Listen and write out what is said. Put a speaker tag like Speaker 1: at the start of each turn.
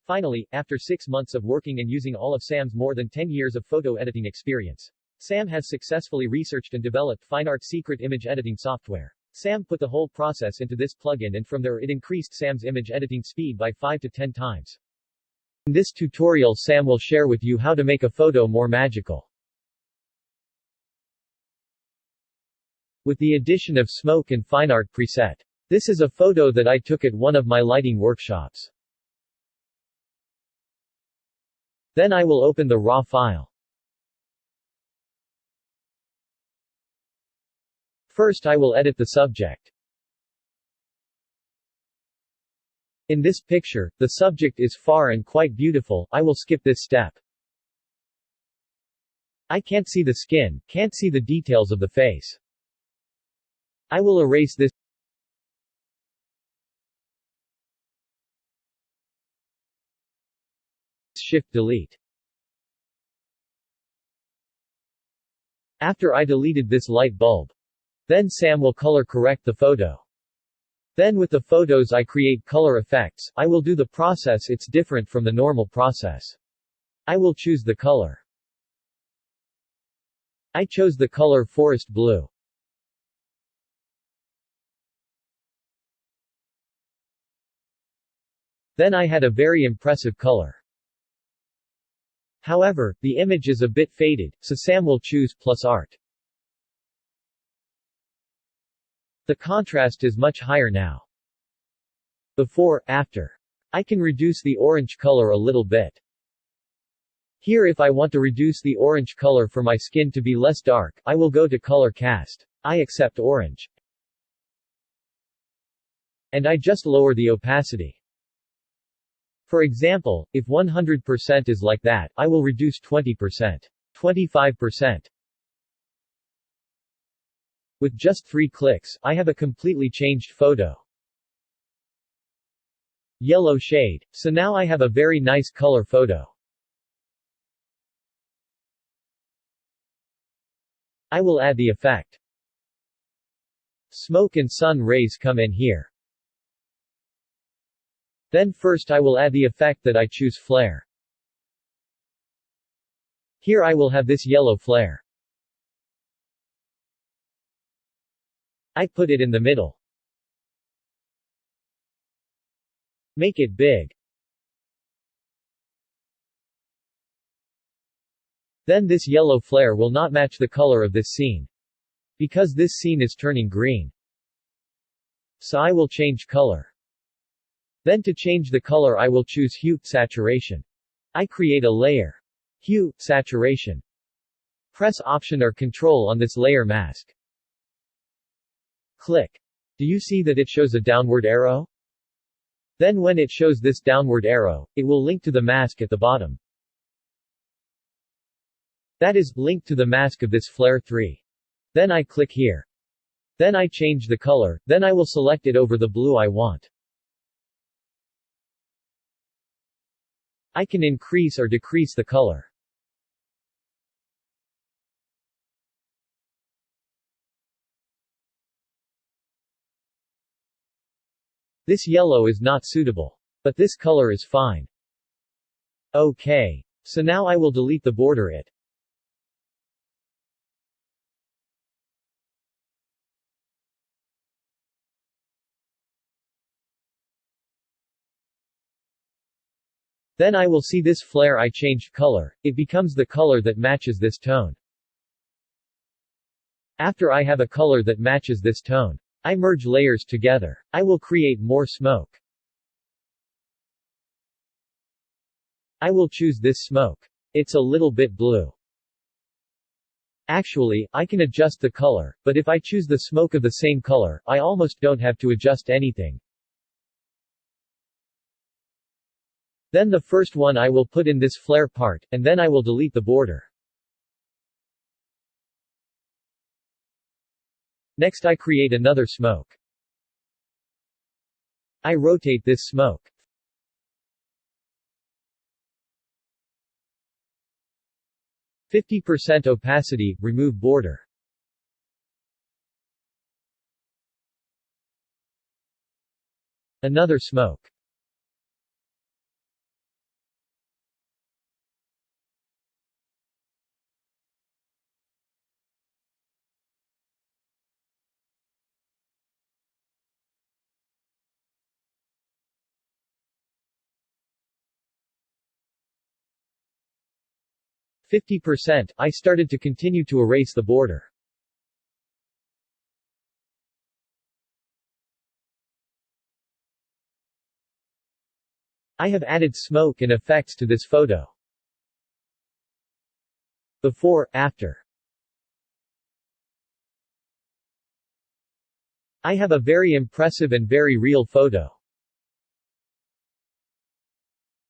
Speaker 1: Finally, after 6 months of working and using all of Sam's more than 10 years of photo editing experience, Sam has successfully researched and developed FineArt Secret image editing software. Sam put the whole process into this plugin, and from there it increased Sam's image editing speed by 5 to 10 times. In this tutorial, Sam will share with you how to make a photo more magical. With the addition of smoke and FineArt preset. This is a photo that I took at one of my lighting workshops. Then I will open the raw file. First I will edit the subject. In this picture, the subject is far and quite beautiful. I will skip this step. I can't see the skin, can't see the details of the face. I will erase this. Shift-Delete. After I deleted this light bulb. Then Sam will color correct the photo. Then with the photos I create color effects. I will do the process, it's different from the normal process. I will choose the color. I chose the color forest blue. Then I had a very impressive color. However, the image is a bit faded, so Sam will choose plus art. The contrast is much higher now. Before, after. I can reduce the orange color a little bit. Here, if I want to reduce the orange color for my skin to be less dark, I will go to color cast. I accept orange. And I just lower the opacity. For example, if 100% is like that, I will reduce 20%. 25%. With just 3 clicks, I have a completely changed photo. Yellow shade. So now I have a very nice color photo. I will add the effect. Smoke and sun rays come in here. Then first I will add the effect that I choose flare. Here I will have this yellow flare. I put it in the middle. Make it big. Then this yellow flare will not match the color of this scene. Because this scene is turning green. So I will change color. Then to change the color I will choose hue, saturation. I create a layer. Hue, saturation. Press Option or Control on this layer mask. Click. Do you see that it shows a downward arrow? Then when it shows this downward arrow, it will link to the mask at the bottom. That is, linked to the mask of this flare 3. Then I click here. Then I change the color, then I will select it over the blue I want. I can increase or decrease the color. This yellow is not suitable. But this color is fine. Okay. So now I will delete the border it. Then I will see this flare I changed color, it becomes the color that matches this tone. After I have a color that matches this tone, I merge layers together. I will create more smoke. I will choose this smoke. It's a little bit blue. Actually, I can adjust the color, but if I choose the smoke of the same color, I almost don't have to adjust anything. Then the first one I will put in this flare part, and then I will delete the border. Next I create another smoke. I rotate this smoke. %50 opacity, remove border. Another smoke. 50%, I started to continue to erase the border. I have added smoke and effects to this photo. Before, after. I have a very impressive and very real photo.